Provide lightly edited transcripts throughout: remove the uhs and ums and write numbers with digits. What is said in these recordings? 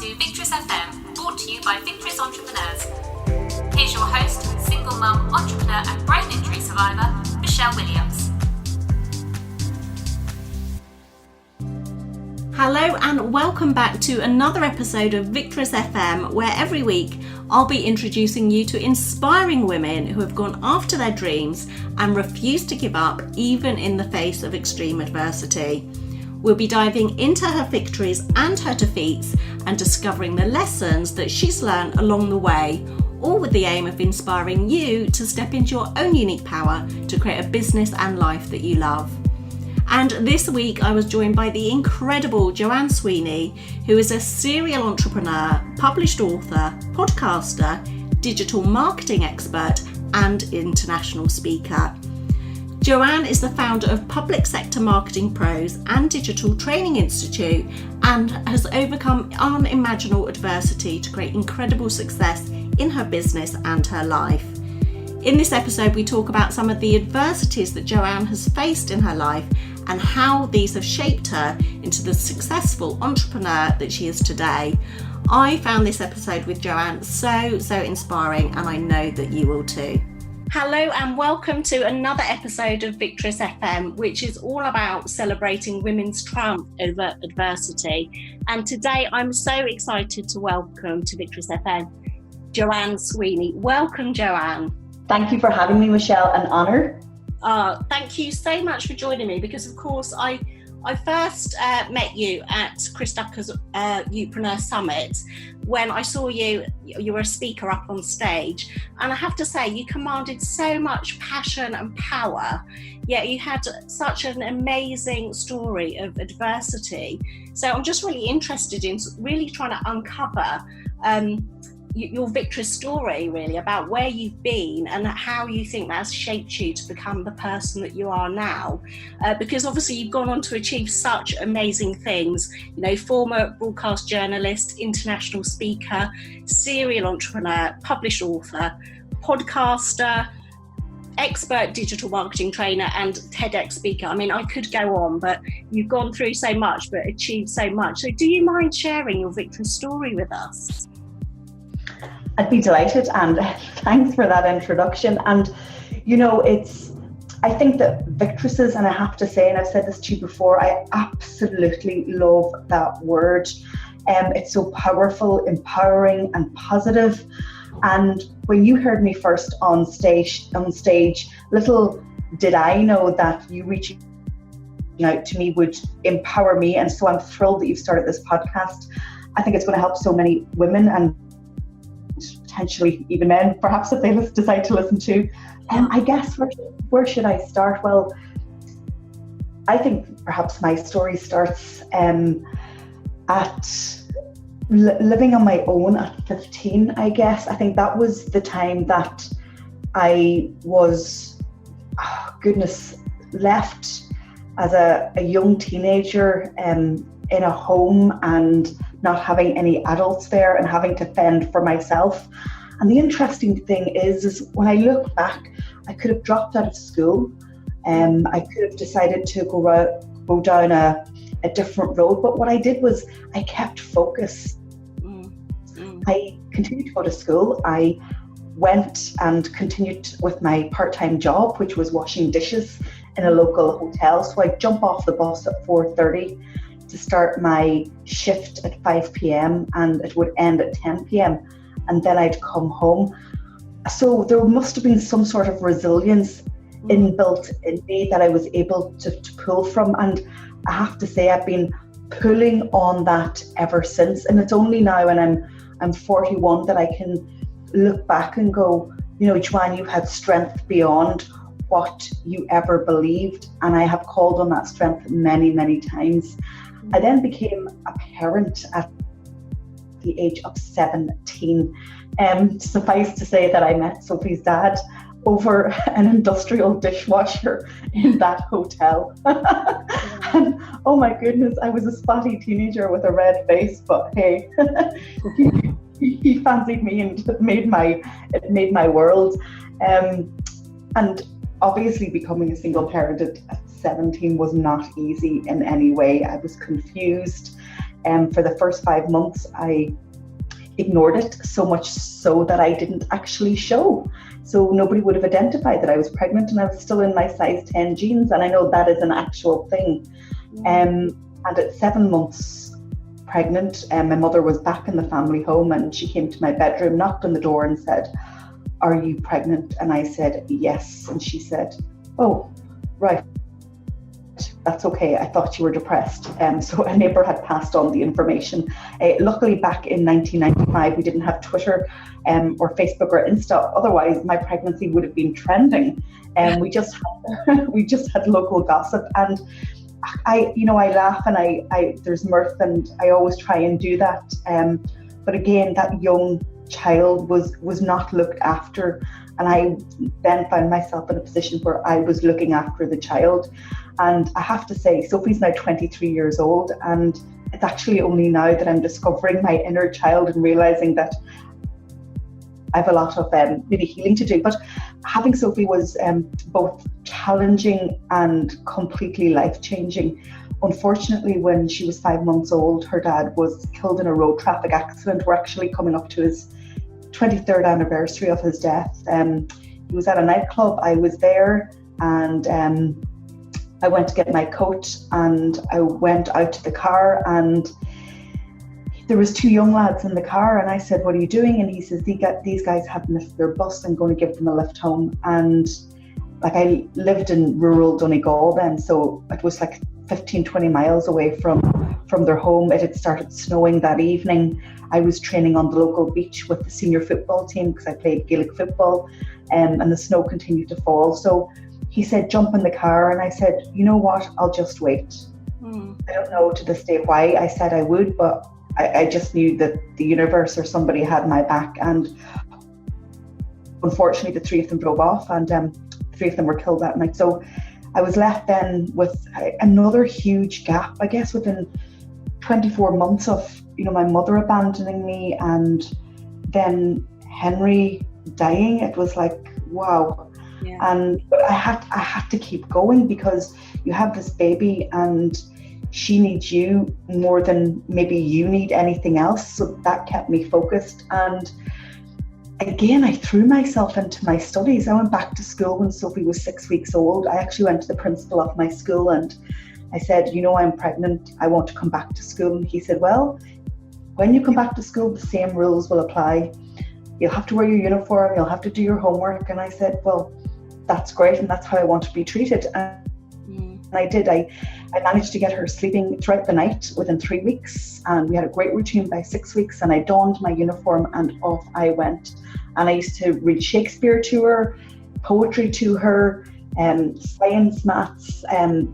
to Victress FM, brought to you by Victress Entrepreneurs. Here's your host and single mum, entrepreneur and brain injury survivor, Michelle Williams. Hello and welcome back to another episode of Victress FM, where every week I'll be introducing you to inspiring women who have gone after their dreams and refused to give up even in the face of extreme adversity. We'll be diving into her victories and her defeats and discovering the lessons that she's learned along the way, all with the aim of inspiring you to step into your own unique power to create a business and life that you love. And this week I was joined by the incredible Joanne Sweeney, who is a serial entrepreneur, published author, podcaster, digital marketing expert, and international speaker. Joanne is the founder of Public Sector Marketing Pros and Digital Training Institute and has overcome unimaginable adversity to create incredible success in her business and her life. In this episode, we talk about some of the adversities that Joanne has faced in her life and how these have shaped her into the successful entrepreneur that she is today. I found this episode with Joanne so inspiring, and I know that you will too. Hello and welcome to another episode of Victress FM, which is all about celebrating women's triumph over adversity. And today I'm so excited to welcome to Victress FM, Joanne Sweeney. Welcome, Joanne. Thank you for having me, Michelle. An honour. Thank you so much for joining me, because of course I first met you at Chris Ducker's Youpreneur Summit when I saw you were a speaker up on stage, and I have to say you commanded so much passion and power, yet you had such an amazing story of adversity. So I'm just really interested in really trying to uncover your Victress story, really, about where you've been and how you think that's shaped you to become the person that you are now, because obviously you've gone on to achieve such amazing things, you know, former broadcast journalist, international speaker, serial entrepreneur, published author, podcaster, expert digital marketing trainer and TEDx speaker. I mean, I could go on, but you've gone through so much but achieved so much. So do you mind sharing your Victress story with us? I'd be delighted, and thanks for that introduction. And you know, I think that Victresses, and I have to say, and I've said this to you before, I absolutely love that word. It's so powerful, empowering and positive. And when you heard me first on stage, little did I know that you reaching out to me would empower me. And so I'm thrilled that you've started this podcast. I think it's going to help so many women, and potentially even men, perhaps, if they decide to listen to. I guess where should I start? Well, I think perhaps my story starts at living on my own at 15, I guess. I think that was the time that I was, left as a young teenager in a home and not having any adults there and having to fend for myself. And the interesting thing is when I look back, I could have dropped out of school. I could have decided to go down a different road. But what I did was I kept focus. I continued to go to school. I went and continued with my part-time job, which was washing dishes in a local hotel. So I'd jump off the bus at 4:30 to start my shift at 5 p.m. and it would end at 10 p.m. and then I'd come home. So there must have been some sort of resilience inbuilt in me that I was able to pull from, and I have to say I've been pulling on that ever since. And it's only now when I'm 41 that I can look back and go, you know, Joanne, you've had strength beyond what you ever believed, and I have called on that strength many times. I then became a parent at the age of 17. Suffice to say that I met Sophie's dad over an industrial dishwasher in that hotel. And oh my goodness, I was a spotty teenager with a red face, but hey, he fancied me and it made my world. And obviously becoming a single parent at 17 was not easy in any way. I was confused. For the first 5 months, I ignored it, so much so that I didn't actually show. So nobody would have identified that I was pregnant, and I was still in my size 10 jeans. And I know that is an actual thing. And at 7 months pregnant, my mother was back in the family home, and she came to my bedroom, knocked on the door and said, "Are you pregnant?" And I said, "Yes." And she said, "Oh, right. That's okay. I thought you were depressed." So a neighbour had passed on the information. Luckily, back in 1995, we didn't have Twitter or Facebook or Insta. Otherwise, my pregnancy would have been trending. We just had local gossip, and I laugh, and I there's mirth, and I always try and do that. But again, that young child was not looked after, and I then found myself in a position where I was looking after the child. And I have to say, Sophie's now 23 years old, and it's actually only now that I'm discovering my inner child and realizing that I have a lot of maybe healing to do. But having Sophie was both challenging and completely life-changing. Unfortunately, when she was 5 months old, her dad was killed in a road traffic accident. We're actually coming up to his 23rd anniversary of his death. He was at a nightclub. I was there, and I went to get my coat, and I went out to the car, and there was 2 young lads in the car, and I said, "What are you doing?" And he says, "These guys have missed their bus. I'm going to give them a lift home." And like, I lived in rural Donegal then, so it was like 15-20 miles away from their home. It had started snowing that evening. I was training on the local beach with the senior football team because I played Gaelic football, and the snow continued to fall. So he said, "Jump in the car." And I said, "You know what, I'll just wait." I don't know to this day why I said I would, but I just knew that the universe or somebody had my back. And unfortunately, the 3 of them drove off, and 3 of them were killed that night. So I was left then with another huge gap, I guess, within 24 months of, my mother abandoning me, and then Henry dying. It was like, wow. Yeah. But I had to keep going, because you have this baby and she needs you more than maybe you need anything else. So that kept me focused. And again, I threw myself into my studies. I went back to school when Sophie was 6 weeks old. I actually went to the principal of my school and I said, "I'm pregnant. I want to come back to school." And he said, "Well, when you come back to school, the same rules will apply. You'll have to wear your uniform. You'll have to do your homework." And I said, "Well, that's great, and that's how I want to be treated." And I did. I managed to get her sleeping throughout the night within 3 weeks, and we had a great routine by 6 weeks, and I donned my uniform and off I went. And I used to read Shakespeare to her, poetry to her, science, maths.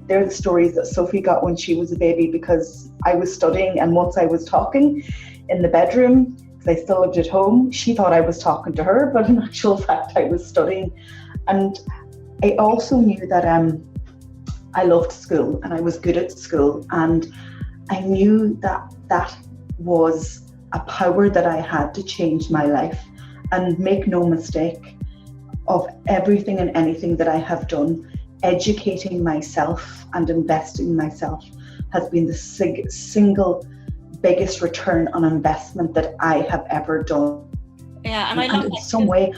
They're the stories that Sophie got when she was a baby, because I was studying, and once I was talking in the bedroom, because I still lived at home, she thought I was talking to her, but in actual fact I was studying. And I also knew that I loved school and I was good at school, and I knew that that was a power that I had to change my life. And make no mistake, of everything and anything that I have done, educating myself and investing in myself has been the single biggest return on investment that I have ever done. Yeah, and I love in that. Some way.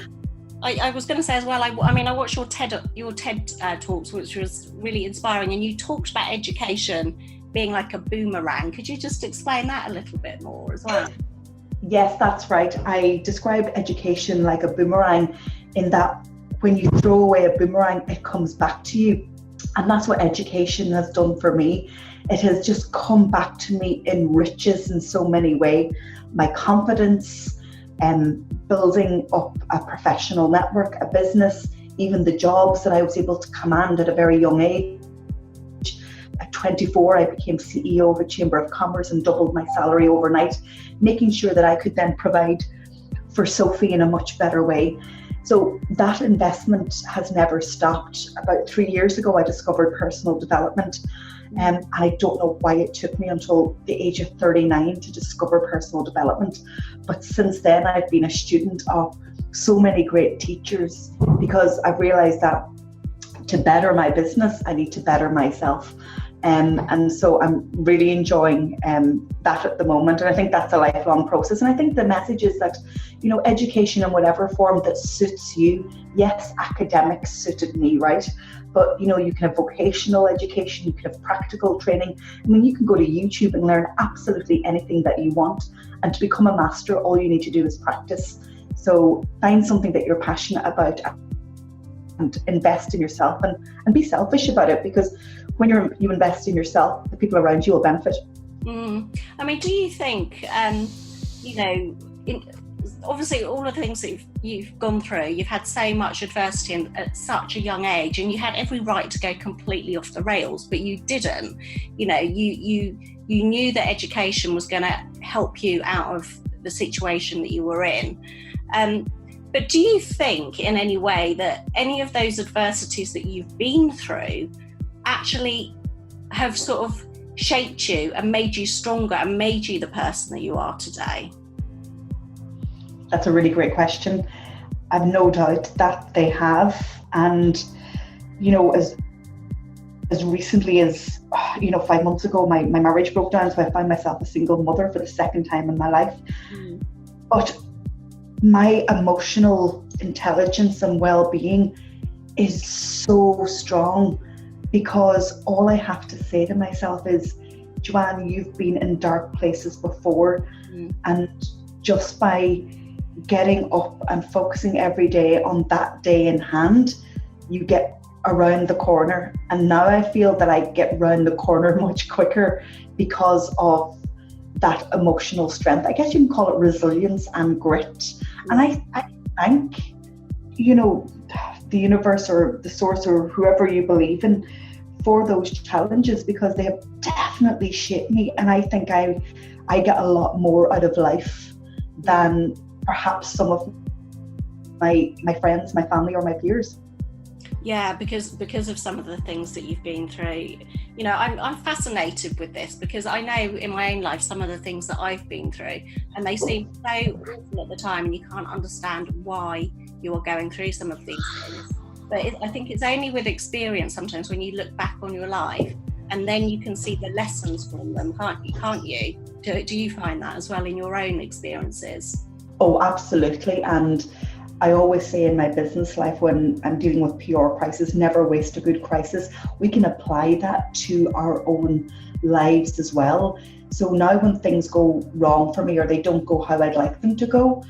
I was going to say as well, I watched your TED talks, which was really inspiring, and you talked about education being like a boomerang. Could you just explain that a little bit more as well? Yes, that's right. I describe education like a boomerang, in that when you throw away a boomerang, it comes back to you. And that's what education has done for me. It has just come back to me in riches in so many ways. My confidence, building up a professional network, a business, even the jobs that I was able to command at a very young age. At 24, I became CEO of a Chamber of Commerce and doubled my salary overnight, making sure that I could then provide for Sophie in a much better way. So that investment has never stopped. About 3 years ago, I discovered personal development. And I don't know why it took me until the age of 39 to discover personal development. But since then, I've been a student of so many great teachers, because I've realized that to better my business, I need to better myself. And so I'm really enjoying that at the moment. And I think that's a lifelong process. And I think the message is that, you know, education in whatever form that suits you. Yes, academics suited me, right? But, you know, you can have vocational education, you can have practical training. I mean, you can go to YouTube and learn absolutely anything that you want. And to become a master, all you need to do is practice. So find something that you're passionate about and invest in yourself, and be selfish about it, because when you invest in yourself, the people around you will benefit. I mean, do you think, you know, obviously all of the things that you've gone through, you've had so much adversity at such a young age, and you had every right to go completely off the rails, but you didn't. You know, you knew that education was going to help you out of the situation that you were in. But do you think in any way that any of those adversities that you've been through actually have sort of shaped you and made you stronger and made you the person that you are today? That's a really great question. I've no doubt that they have. And, you know, as recently as, you know, 5 months ago, my marriage broke down. So I found myself a single mother for the second time in my life. But my emotional intelligence and well-being is so strong, because all I have to say to myself is, Joanne, you've been in dark places before. And just by getting up and focusing every day on that day in hand, you get around the corner. And now I feel that I get around the corner much quicker because of that emotional strength. I guess you can call it resilience and grit. And I thank, you know, the universe or the source or whoever you believe in for those challenges, because they have definitely shaped me. And I think I get a lot more out of life than perhaps some of my friends, my family, or my peers. Yeah, because of some of the things that you've been through. You know, I'm fascinated with this, because I know in my own life some of the things that I've been through, and they seem so awful at the time, and you can't understand why you are going through some of these things. But I think it's only with experience sometimes when you look back on your life, and then you can see the lessons from them, can't you? Do you find that as well in your own experiences? Oh, absolutely. And I always say in my business life, when I'm dealing with PR crisis, never waste a good crisis. We can apply that to our own lives as well. So now when things go wrong for me, or they don't go how I'd like them to go,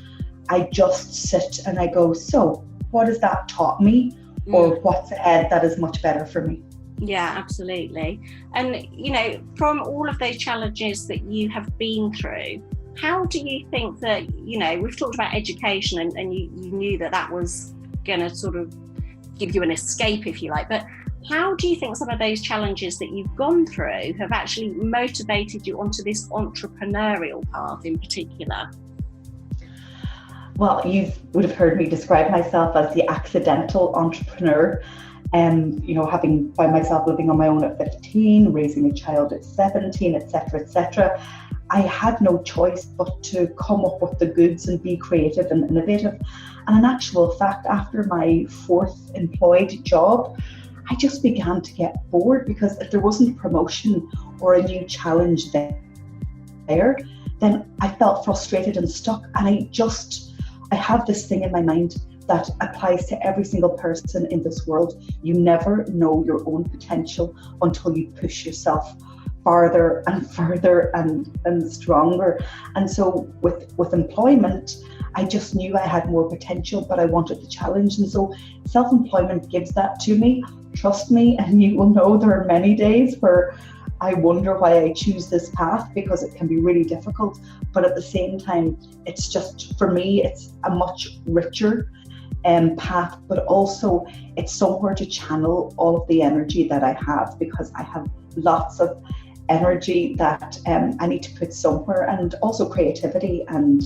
I just sit and I go, so what has that taught me? Or what's ahead that is much better for me? Yeah, absolutely. And, you know, from all of those challenges that you have been through, how do you think that, you know, we've talked about education, and you knew that was going to sort of give you an escape, if you like, but how do you think some of those challenges that you've gone through have actually motivated you onto this entrepreneurial path in particular? Well, you would have heard me describe myself as the accidental entrepreneur. You know, having found myself living on my own at 15, raising a child at 17, etc., etc. I had no choice but to come up with the goods and be creative and innovative. And in actual fact, after my fourth employed job, I just began to get bored, because if there wasn't a promotion or a new challenge there, then I felt frustrated and stuck. And I have this thing in my mind that applies to every single person in this world. You never know your own potential until you push yourself farther and further and stronger. And so with employment, I just knew I had more potential, but I wanted the challenge. And so self-employment gives that to me. Trust me, and you will know there are many days where I wonder why I choose this path, because it can be really difficult. But at the same time, it's just, for me, it's a much richer path, but also it's somewhere to channel all of the energy that I have, because I have lots of energy that I need to put somewhere, and also creativity and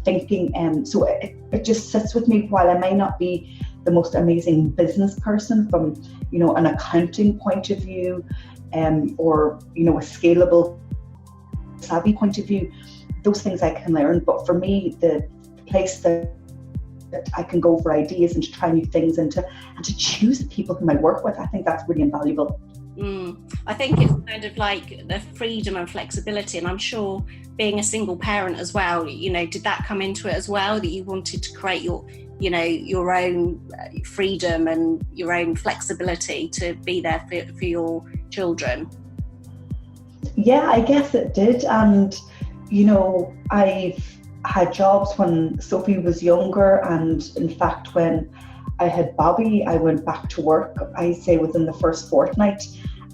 thinking. So it just sits with me. While I may not be the most amazing business person from, you know, an accounting point of view, or, you know, a scalable, savvy point of view, those things I can learn. But for me, the place that I can go for ideas and to try new things and to choose the people whom I work with, I think that's really invaluable. I think it's kind of like the freedom and flexibility, and I'm sure being a single parent as well, did that come into it as well, that you wanted to create your own freedom and your own flexibility to be there for your children? Yeah, I guess it did. And I've had jobs when Sophie was younger, and in fact when I had Bobby, I went back to work, I say within the first fortnight.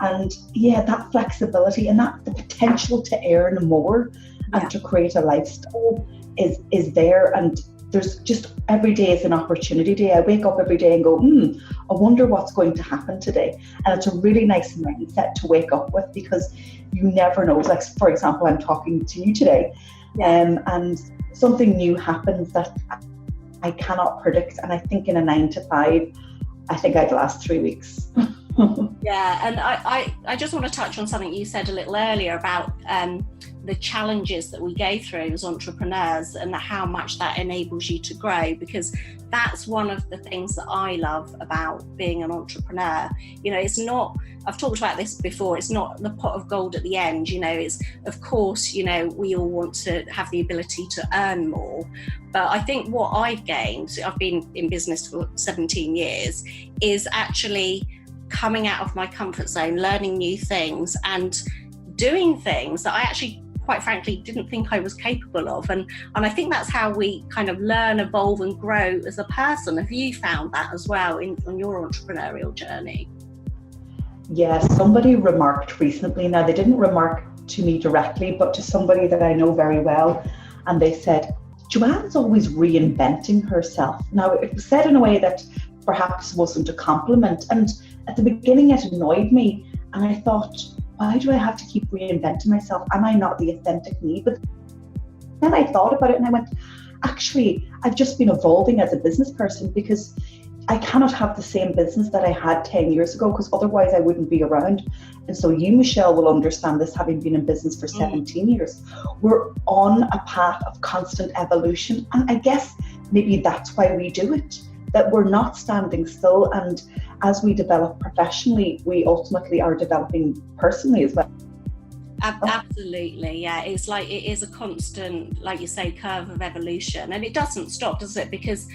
And yeah, that flexibility and that the potential to earn more and to create a lifestyle is there. And there's just, every day is an opportunity day. I wake up every day and go, I wonder what's going to happen today. And it's a really nice mindset to wake up with, because you never know. Like, for example, I'm talking to you today, and something new happens that I cannot predict. And I think in a 9 to 5, I think I'd last 3 weeks. Yeah, and I just want to touch on something you said a little earlier about the challenges that we go through as entrepreneurs and how much that enables you to grow, because that's one of the things that I love about being an entrepreneur. It's not, I've talked about this before, it's not the pot of gold at the end. It's, of course, we all want to have the ability to earn more, but I think what I've gained, I've been in business for 17 years, is actually coming out of my comfort zone, learning new things and doing things that I actually, quite frankly, didn't think I was capable of. And I think that's how we kind of learn, evolve and grow as a person. Have you found that as well on your entrepreneurial journey? Yeah, somebody remarked recently, now they didn't remark to me directly, but to somebody that I know very well, and they said, Joanne's always reinventing herself. Now, it was said in a way that perhaps wasn't a compliment, and at the beginning it annoyed me, and I thought, why do I have to keep reinventing myself? Am I not the authentic me? But then I thought about it and I went, actually, I've just been evolving as a business person, because I cannot have the same business that I had 10 years ago, because otherwise I wouldn't be around. And so you, Michelle, will understand this, having been in business for 17 years. We're on a path of constant evolution. And I guess maybe that's why we do it, that we're not standing still. And as we develop professionally, we ultimately are developing personally as well. Absolutely, yeah. It's like, it is a constant, like you say, curve of evolution, and it doesn't stop, does it? Because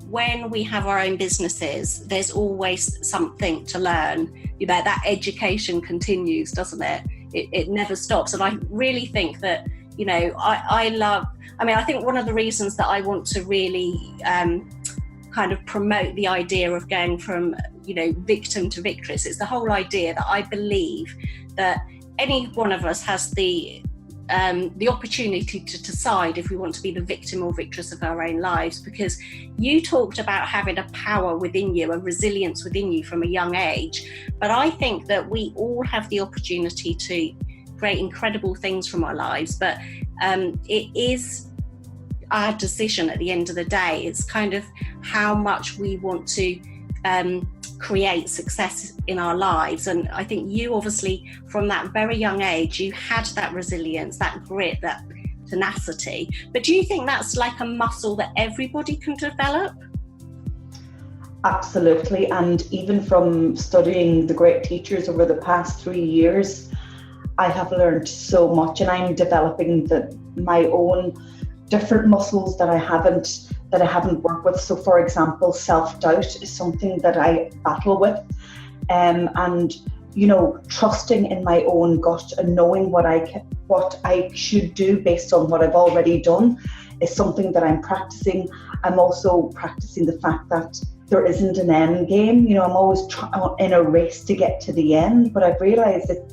when we have our own businesses, there's always something to learn. That education continues, doesn't it? It never stops. And I really think that, I think one of the reasons that I want to really kind of promote the idea of going from, victim to victress, it's the whole idea that I believe that any one of us has the opportunity to decide if we want to be the victim or victress of our own lives. Because you talked about having a power within you, a resilience within you from a young age, but I think that we all have the opportunity to create incredible things from our lives, but it is our decision at the end of the day. It's kind of how much we want to create success in our lives. And I think you obviously, from that very young age, you had that resilience, that grit, that tenacity. But do you think that's like a muscle that everybody can develop? Absolutely. And even from studying the great teachers over the past 3 years, I have learned so much, and I'm developing my own different muscles that I haven't worked with. So for example, self-doubt is something that I battle with, and trusting in my own gut and knowing what I should do based on what I've already done is something that I'm practicing. I'm also practicing the fact that there isn't an end game. I'm always in a race to get to the end, but I've realized that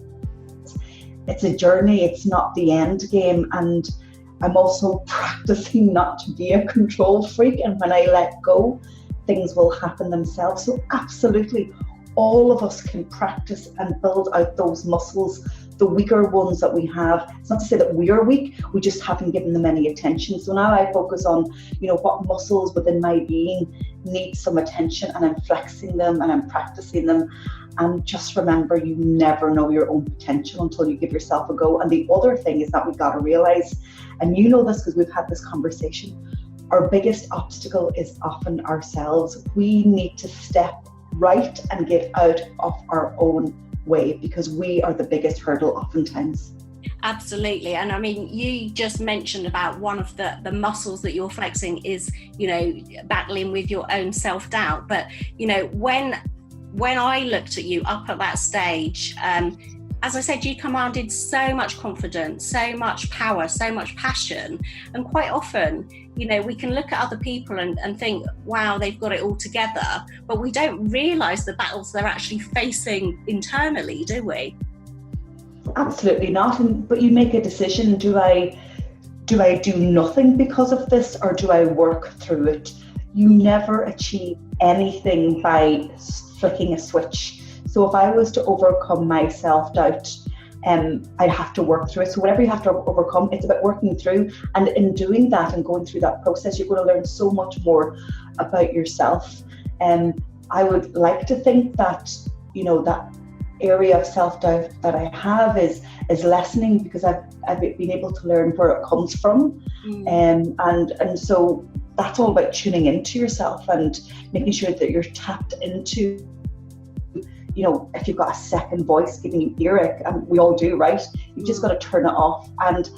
it's a journey, it's not the end game. And I'm also practicing not to be a control freak, and when I let go, things will happen themselves. So absolutely, all of us can practice and build out those muscles, the weaker ones that we have. It's not to say that we are weak, we just haven't given them any attention. So now I focus on, what muscles within my being need some attention, and I'm flexing them and I'm practicing them. And just remember, you never know your own potential until you give yourself a go. And the other thing is that we've got to realize, and you know this because we've had this conversation, our biggest obstacle is often ourselves. We need to step right and get out of our own way, because we are the biggest hurdle oftentimes. Absolutely. And I mean, you just mentioned about one of the muscles that you're flexing is, you know, battling with your own self-doubt. But, you know, when I looked at you up at that stage, as I said, you commanded so much confidence, so much power, so much passion. And quite often, you know, we can look at other people and think, wow, they've got it all together. But we don't realise the battles they're actually facing internally, do we? Absolutely not. But you make a decision. Do I do nothing because of this, or do I work through it? You never achieve anything by flicking a switch. So if I was to overcome my self-doubt, I'd have to work through it. So whatever you have to overcome, it's about working through. And in doing that and going through that process, you're going to learn so much more about yourself. I would like to think that, you know, that area of self-doubt that I have is lessening, because I've been able to learn where it comes from. And so that's all about tuning into yourself and making sure that you're tapped into, you know, if you've got a second voice giving you earache, and we all do, right? You've just got to turn it off. And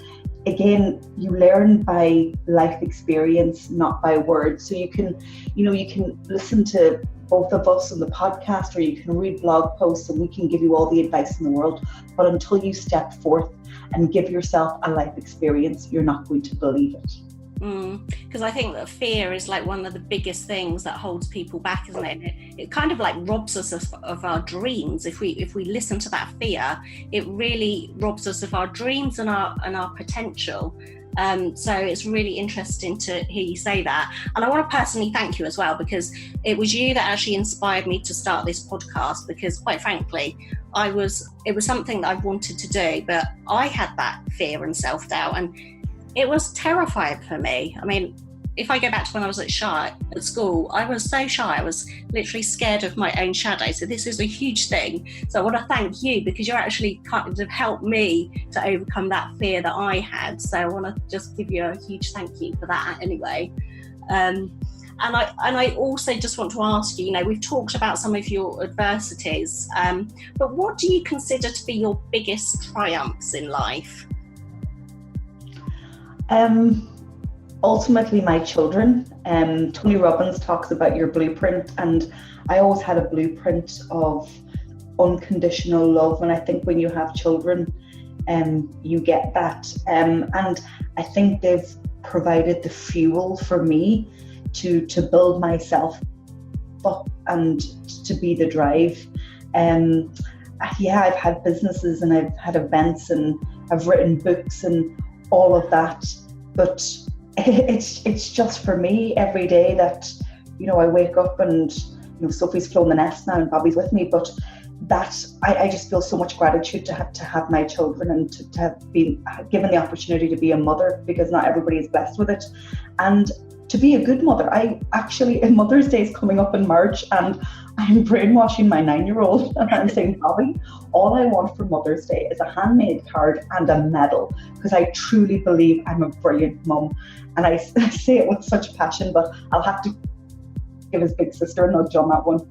again, you learn by life experience, not by words. So you can listen to both of us on the podcast, or you can read blog posts, and we can give you all the advice in the world. But until you step forth and give yourself a life experience, you're not going to believe it. Because I think that fear is like one of the biggest things that holds people back, isn't it? It kind of like robs us of our dreams. If we listen to that fear, it really robs us of our dreams and our potential. So it's really interesting to hear you say that. And I want to personally thank you as well, because it was you that actually inspired me to start this podcast, because quite frankly, it was something that I wanted to do, but I had that fear and self-doubt, and it was terrifying for me. I mean, if I go back to when I was at school, I was so shy. I was literally scared of my own shadow. So this is a huge thing. So I want to thank you, because you're actually kind of helped me to overcome that fear that I had. So I want to just give you a huge thank you for that anyway. And I also just want to ask you, you know, we've talked about some of your adversities, but what do you consider to be your biggest triumphs in life? Ultimately, my children. Tony Robbins talks about your blueprint, and I always had a blueprint of unconditional love. And I think when you have children, you get that. And I think they've provided the fuel for me to build myself up and to be the drive. I've had businesses, and I've had events, and I've written books and all of that, but it's just for me every day that, you know, I wake up and, you know, Sophie's flown the nest now and Bobby's with me, but that I just feel so much gratitude to have my children, and to have been given the opportunity to be a mother, because not everybody is blessed with it, and to be a good mother. Mother's Day is coming up in March, and I'm brainwashing my 9-year-old, and I'm saying, Bobby, all I want for Mother's Day is a handmade card and a medal, because I truly believe I'm a brilliant mum. And I say it with such passion, but I'll have to give his big sister a nudge on that one.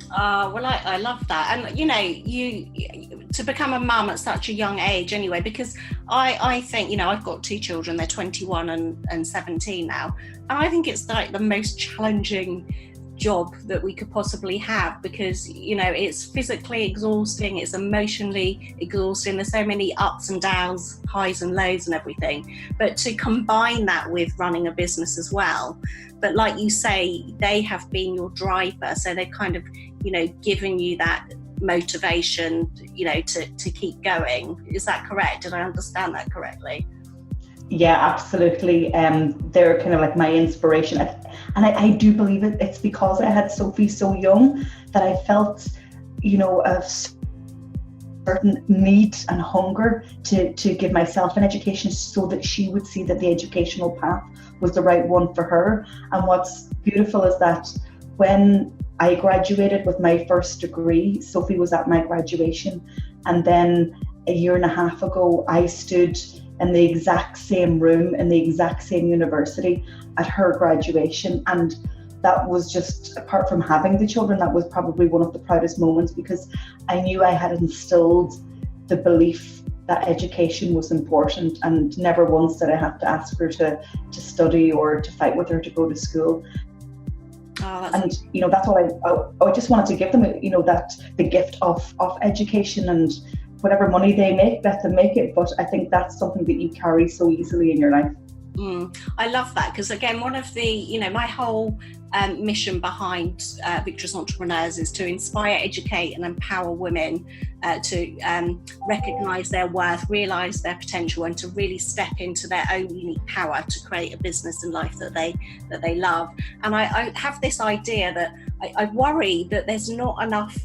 Well, I love that. And, you know, you to become a mum at such a young age anyway, because I think, you know, I've got 2 children, they're 21 and 17 now. And I think it's like the most challenging job that we could possibly have, because, you know, it's physically exhausting, it's emotionally exhausting, there's so many ups and downs, highs and lows and everything, but to combine that with running a business as well. But like you say, they have been your driver, so they've kind of, you know, given you that motivation, you know, to keep going. Is that correct? Did I understand that correctly? Yeah, absolutely. They're kind of like my inspiration. And I do believe it's because I had Sophie so young that I felt, you know, a certain need and hunger to give myself an education, so that she would see that the educational path was the right one for her. And what's beautiful is that when I graduated with my first degree, Sophie was at my graduation. And then a year and a half ago, I stood in the exact same room in the exact same university at her graduation. And that was just, apart from having the children, that was probably one of the proudest moments, because I knew I had instilled the belief that education was important, and never once did I have to ask her to study or to fight with her to go to school. And that's what I just wanted to give them, that the gift of education, and whatever money they make, let them make it. But I think that's something that you carry so easily in your life. I love that, because again, one of the, my whole mission behind Victress Entrepreneurs is to inspire, educate and empower women to recognise their worth, realise their potential, and to really step into their own unique power to create a business and life that they love. And I have this idea that I worry that there's not enough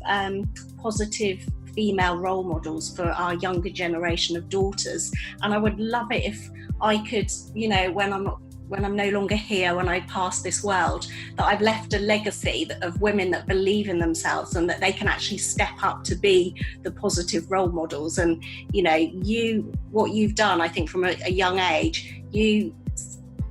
positive female role models for our younger generation of daughters, and I would love it if I could, when I'm no longer here, when I pass this world, that I've left a legacy of women that believe in themselves and that they can actually step up to be the positive role models. And what you've done, I think from a young age, you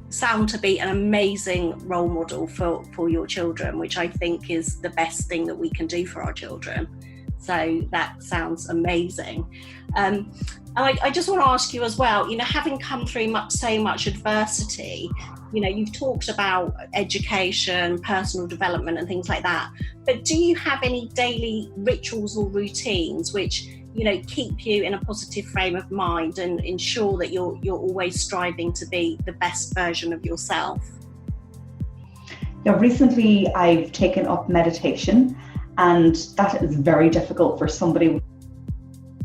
sound to be an amazing role model for your children, which I think is the best thing that we can do for our children. So that sounds amazing. And I just want to ask you as well, having come through so much adversity, you've talked about education, personal development and things like that, but do you have any daily rituals or routines which, keep you in a positive frame of mind and ensure that you're always striving to be the best version of yourself? Yeah, recently I've taken up meditation, and that is very difficult for somebody with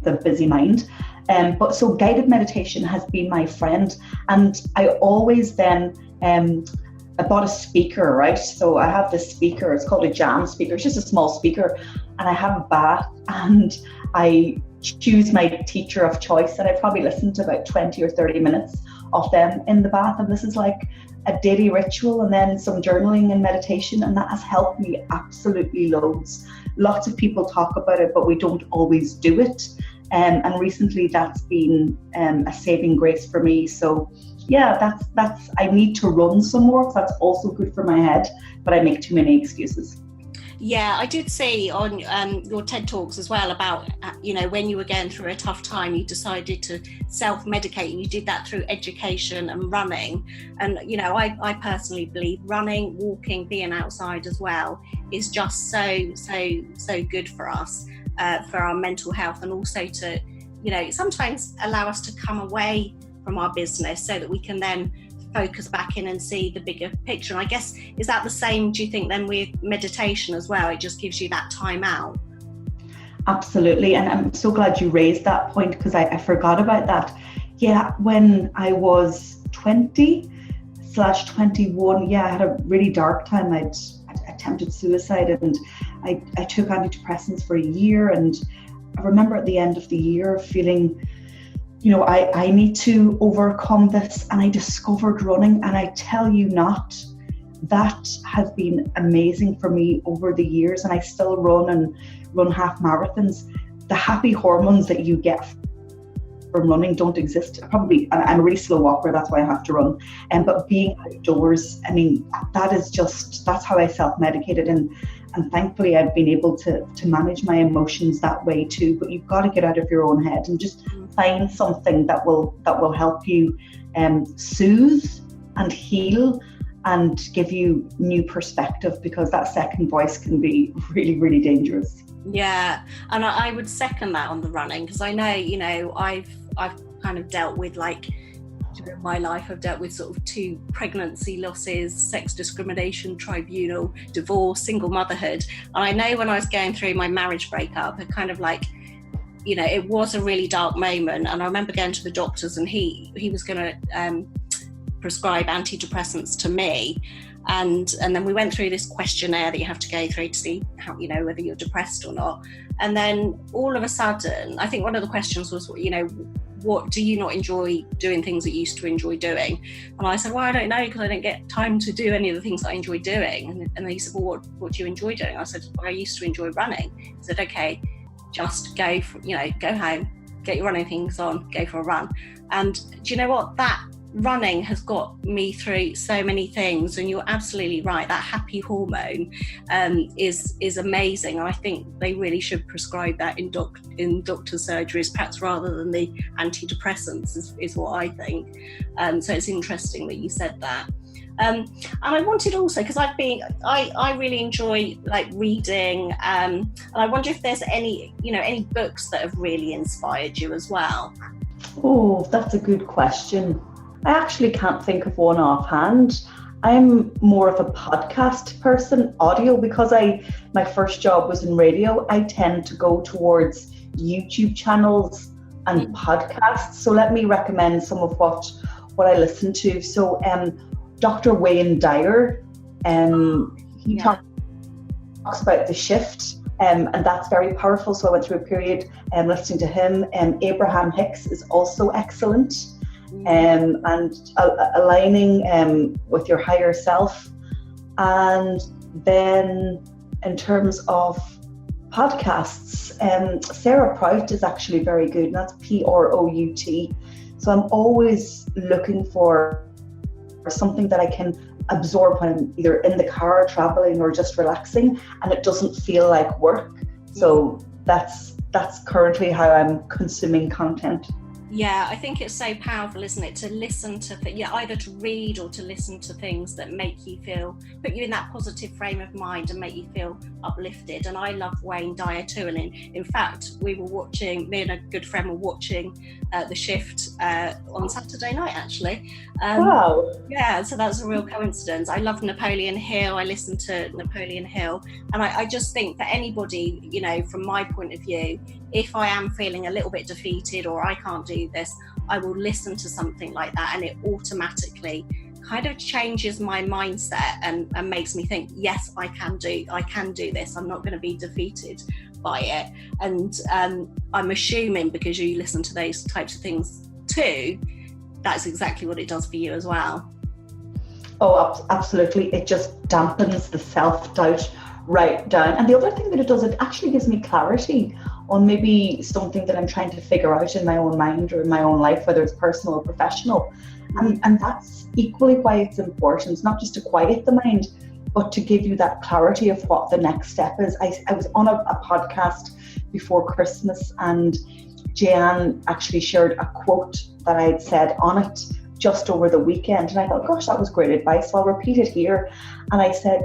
a busy mind. But so guided meditation has been my friend, and I always then I bought a speaker, right? So I have this speaker, it's called a jam speaker, it's just a small speaker, and I have a bath, and I choose my teacher of choice, and I probably listen to about 20 or 30 minutes of them in the bath, and this is like a daily ritual, and then some journaling and meditation, and that has helped me absolutely loads. Lots of people talk about it, but we don't always do it. And recently that's been a saving grace for me. So yeah, that's I need to run some more, because that's also good for my head, but I make too many excuses. Yeah, I did see on your TED Talks as well about, when you were going through a tough time, you decided to self-medicate, and you did that through education and running. And, I personally believe running, walking, being outside as well is just so good for us, for our mental health, and also to, sometimes allow us to come away from our business so that we can then focus back in and see the bigger picture. And I guess, is that the same, do you think, then with meditation as well? It just gives you that time out. Absolutely. And I'm so glad you raised that point, because I forgot about that. Yeah, when I was 20/21, I had a really dark time. I'd attempted suicide, and I took antidepressants for a year. And I remember at the end of the year feeling, I need to overcome this, and I discovered running, and I tell you not, that has been amazing for me over the years, and I still run half marathons. The happy hormones that you get from running don't exist. I'm a really slow walker, that's why I have to run. But being outdoors, that's how I self-medicated, and thankfully I've been able to manage my emotions that way too. But you've got to get out of your own head and just find something that will help you soothe and heal and give you new perspective, because that second voice can be really, really dangerous. Yeah, and I would second that on the running, because I know, I've kind of dealt with, during my life, I've dealt with sort of 2 pregnancy losses, sex discrimination tribunal, divorce, single motherhood. And I know when I was going through my marriage breakup, it kind of it was a really dark moment. And I remember going to the doctors, and he was going to prescribe antidepressants to me. And then we went through this questionnaire that you have to go through to see how, whether you're depressed or not. And then all of a sudden, I think one of the questions was, what do you not enjoy doing, things that you used to enjoy doing? And I said, well, I don't know, because I don't get time to do any of the things that I enjoy doing. And he said, well, what do you enjoy doing? I said, well, I used to enjoy running. He said, okay, just go home, get your running things on, go for a run. And do you know what? That running has got me through so many things, and you're absolutely right, that happy hormone is amazing, and I think they really should prescribe that in doctor's surgeries, perhaps rather than the antidepressants is what I think. So it's interesting that you said that. And I wanted also, because I really enjoy like reading, and I wonder if there's any books that have really inspired you as well. Oh, that's a good question. I actually can't think of one offhand. I'm more of a podcast person, audio, because my first job was in radio. I tend to go towards YouTube channels and podcasts. So let me recommend some of what I listen to. So Dr. Wayne Dyer, he talks about the shift, and that's very powerful. So I went through a period listening to him. Abraham Hicks is also excellent. And aligning with your higher self. And then in terms of podcasts, Sarah Prout is actually very good, and that's Prout. So I'm always looking for something that I can absorb when I'm either in the car traveling or just relaxing, and it doesn't feel like work. So that's currently how I'm consuming content. Yeah, I think it's so powerful, isn't it, to listen to either to read or to listen to things that make you put you in that positive frame of mind and make you feel uplifted. And I love Wayne Dyer too. And in fact, me and a good friend were watching The Shift on Saturday night, actually. Wow. Yeah, so that's a real coincidence. I love Napoleon Hill. I listen to Napoleon Hill. And I just think for anybody, from my point of view, if I am feeling a little bit defeated or I can't do this, I will listen to something like that, and it automatically kind of changes my mindset and makes me think, yes, I can do this. I'm not going to be defeated by it. And I'm assuming, because you listen to those types of things too, that's exactly what it does for you as well. Oh, absolutely. It just dampens the self-doubt right down. And the other thing that it does, it actually gives me clarity on maybe something that I'm trying to figure out in my own mind or in my own life, whether it's personal or professional. And that's equally why it's important, not just to quiet the mind, but to give you that clarity of what the next step is. I was on a podcast before Christmas, and Joanne actually shared a quote that I had said on it just over the weekend. And I thought, gosh, that was great advice. So I'll repeat it here. And I said,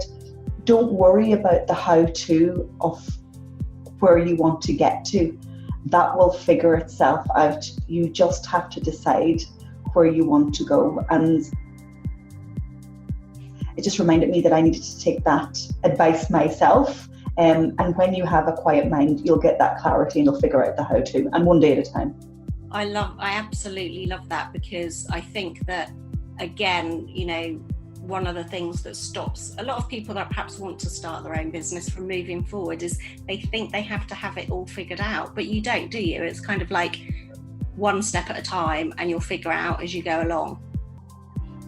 don't worry about the how-to of where you want to get to. That will figure itself out. You just have to decide where you want to go. And it just reminded me that I needed to take that advice myself. And when you have a quiet mind, you'll get that clarity and you'll figure out the how-to, and one day at a time. I absolutely love that, because I think that, again, one of the things that stops a lot of people that perhaps want to start their own business from moving forward is they think they have to have it all figured out, but you don't, do you? It's kind of like one step at a time, and you'll figure out as you go along.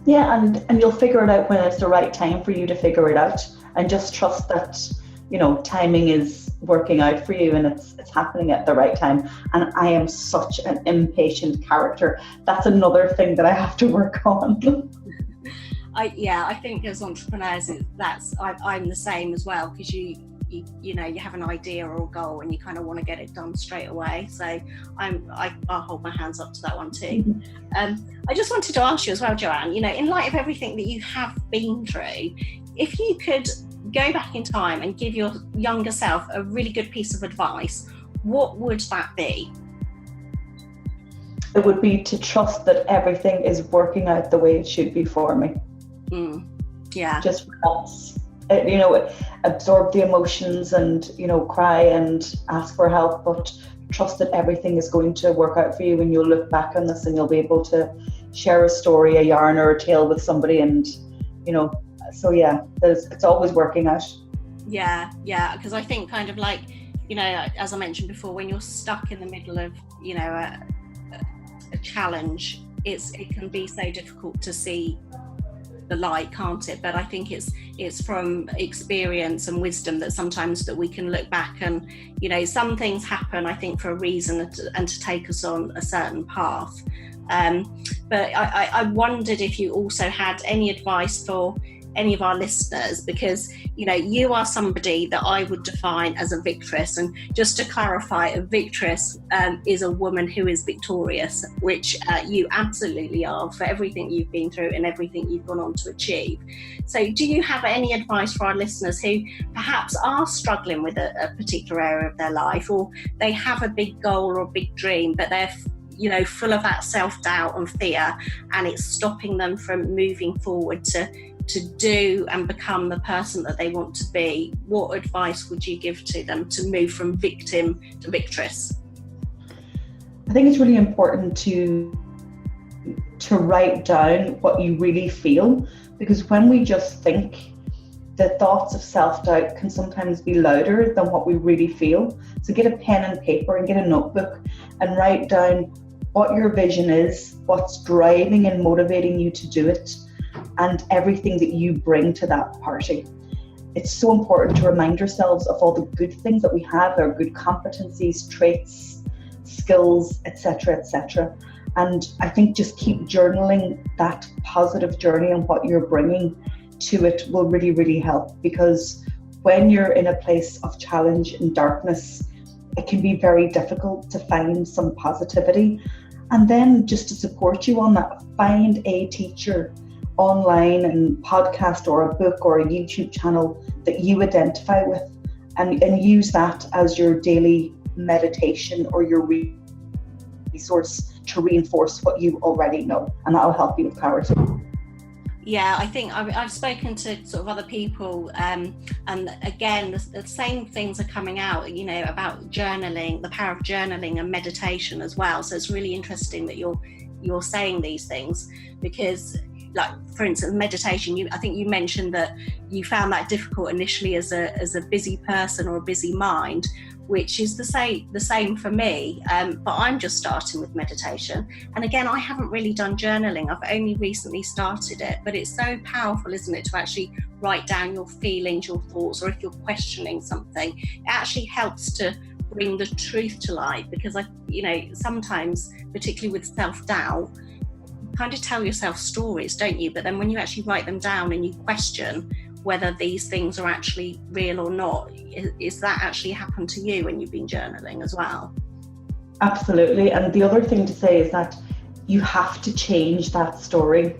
Yeah, and you'll figure it out when it's the right time for you to figure it out, and just trust that, timing is working out for you, and it's happening at the right time. And I am such an impatient character. That's another thing that I have to work on. I think as entrepreneurs, I'm the same as well, because you have an idea or a goal and you kind of want to get it done straight away. So I'll hold my hands up to that one too. I just wanted to ask you as well, Joanne, in light of everything that you have been through, if you could go back in time and give your younger self a really good piece of advice, what would that be? It would be to trust that everything is working out the way it should be for me. Yeah. Just relax, absorb the emotions and, cry and ask for help, but trust that everything is going to work out for you, and you'll look back on this and you'll be able to share a story, a yarn or a tale with somebody, and, so yeah, it's always working out. Yeah, because I think kind of like, as I mentioned before, when you're stuck in the middle of, a challenge, it can be so difficult to see the light, can't it? But I think it's from experience and wisdom that sometimes that we can look back and, some things happen, I think, for a reason and to take us on a certain path. But I wondered if you also had any advice for any of our listeners, because you are somebody that I would define as a victress. And just to clarify, a victress is a woman who is victorious, which you absolutely are, for everything you've been through and everything you've gone on to achieve. So do you have any advice for our listeners who perhaps are struggling with a particular area of their life, or they have a big goal or a big dream, but they're full of that self-doubt and fear, and it's stopping them from moving forward to do and become the person that they want to be? What advice would you give to them to move from victim to victress? I think it's really important to write down what you really feel, because when we just think, the thoughts of self-doubt can sometimes be louder than what we really feel. So get a pen and paper and get a notebook and write down what your vision is, what's driving and motivating you to do it, and everything that you bring to that party. It's so important to remind ourselves of all the good things that we have, our good competencies, traits, skills, etc., etc. And I think just keep journaling that positive journey and what you're bringing to it will really, really help, because when you're in a place of challenge and darkness, it can be very difficult to find some positivity. And then just to support you on that, find a teacher online and podcast or a book or a YouTube channel that you identify with, and use that as your daily meditation or your resource to reinforce what you already know, and that'll help you with clarity. Yeah, I think I've spoken to sort of other people, and again, the same things are coming out, about journaling, the power of journaling and meditation as well. So it's really interesting that you're saying these things, because, like, for instance, meditation, I think you mentioned that you found that difficult initially as a busy person or a busy mind, which is the same for me. But I'm just starting with meditation. And again, I haven't really done journaling. I've only recently started it, but it's so powerful, isn't it, to actually write down your feelings, your thoughts, or if you're questioning something, it actually helps to bring the truth to light. Because sometimes, particularly with self-doubt, you kind of tell yourself stories, don't you? But then when you actually write them down and you question whether these things are actually real or not, is that actually happened to you when you've been journaling as well? Absolutely. And the other thing to say is that you have to change that story.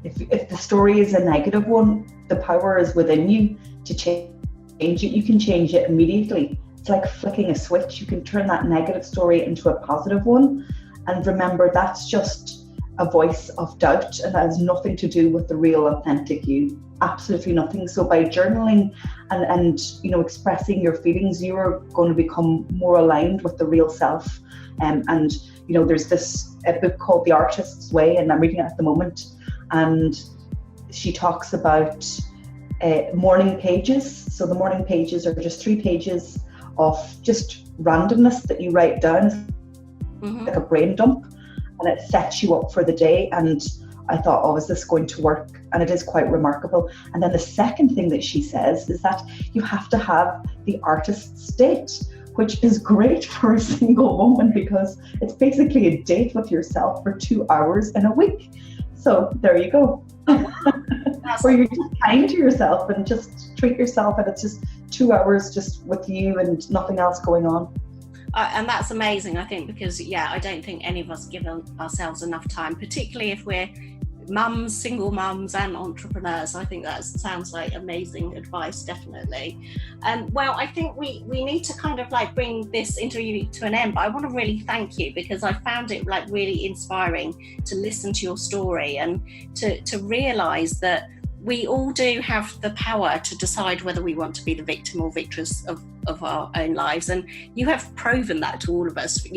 If the story is a negative one, the power is within you to change it. You can change it immediately. It's like flicking a switch. You can turn that negative story into a positive one. And remember, that's just a voice of doubt, and that has nothing to do with the real, authentic you. Absolutely nothing. So by journaling and expressing your feelings, you are going to become more aligned with the real self. And there's a book called The Artist's Way, and I'm reading it at the moment. And she talks about morning pages. So the morning pages are just 3 pages of just randomness that you write down, like a brain dump, and it sets you up for the day. And I thought, oh, is this going to work? And it is quite remarkable. And then the second thing that she says is that you have to have the artist's date, which is great for a single woman, because it's basically a date with yourself for 2 hours in a week. So there you go. Where you're just kind to yourself and just treat yourself, and it's just 2 hours just with you and nothing else going on. And that's amazing, I think, because I don't think any of us give ourselves enough time, particularly if we're mums, single mums and entrepreneurs. I think that sounds like amazing advice, definitely. Well, I think we need to kind of like bring this interview to an end, but I want to really thank you, because I found it like really inspiring to listen to your story and to realise that we all do have the power to decide whether we want to be the victim or victress of our own lives. And you have proven that to all of us,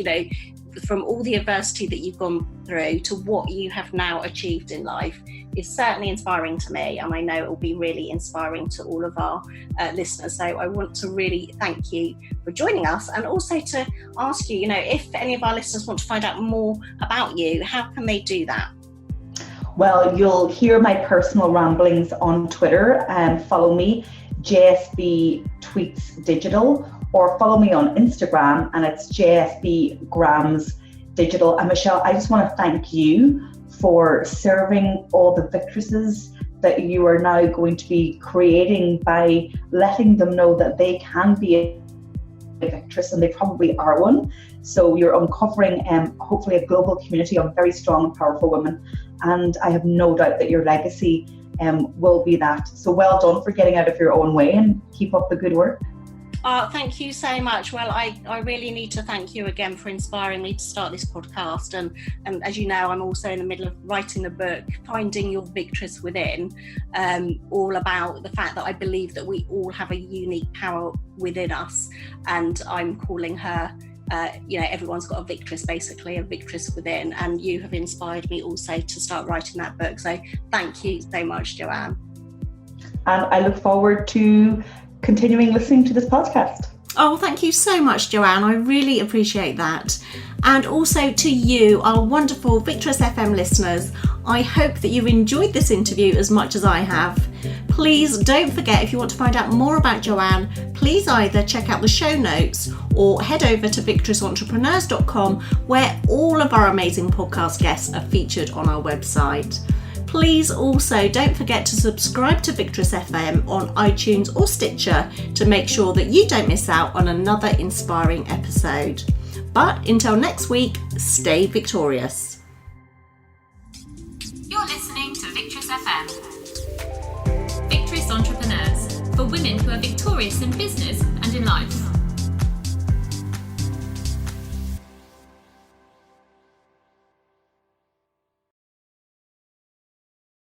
from all the adversity that you've gone through to what you have now achieved in life is certainly inspiring to me. And I know it will be really inspiring to all of our listeners. So I want to really thank you for joining us, and also to ask you, if any of our listeners want to find out more about you, how can they do that? Well, you'll hear my personal ramblings on Twitter, and follow me, JSB Tweets Digital, or follow me on Instagram, and it's JSB Grams digital. And Michelle, I just want to thank you for serving all the Victresses that you are now going to be creating by letting them know that they can be a Victress, and they probably are one. So you're uncovering hopefully a global community of very strong and powerful women, and I have no doubt that your legacy will be that. So well done for getting out of your own way, and keep up the good work. Thank you so much. Well, I really need to thank you again for inspiring me to start this podcast. And as you know, I'm also in the middle of writing the book, Finding Your Victress Within, all about the fact that I believe that we all have a unique power within us. And I'm calling her, everyone's got a Victress, basically, a Victress within. And you have inspired me also to start writing that book. So thank you so much, Joanne. And I look forward to continuing listening to this podcast. Oh, thank you so much, Joanne. I really appreciate that. And also to you, our wonderful Victress FM listeners, I hope that you've enjoyed this interview as much as I have. Please don't forget, if you want to find out more about Joanne, please either check out the show notes or head over to victressentrepreneurs.com, where all of our amazing podcast guests are featured on our website. Please also don't forget to subscribe to Victress FM on iTunes or Stitcher to make sure that you don't miss out on another inspiring episode. But until next week, stay victorious. You're listening to Victress FM. Victress Entrepreneurs, for women who are victorious in business and in life.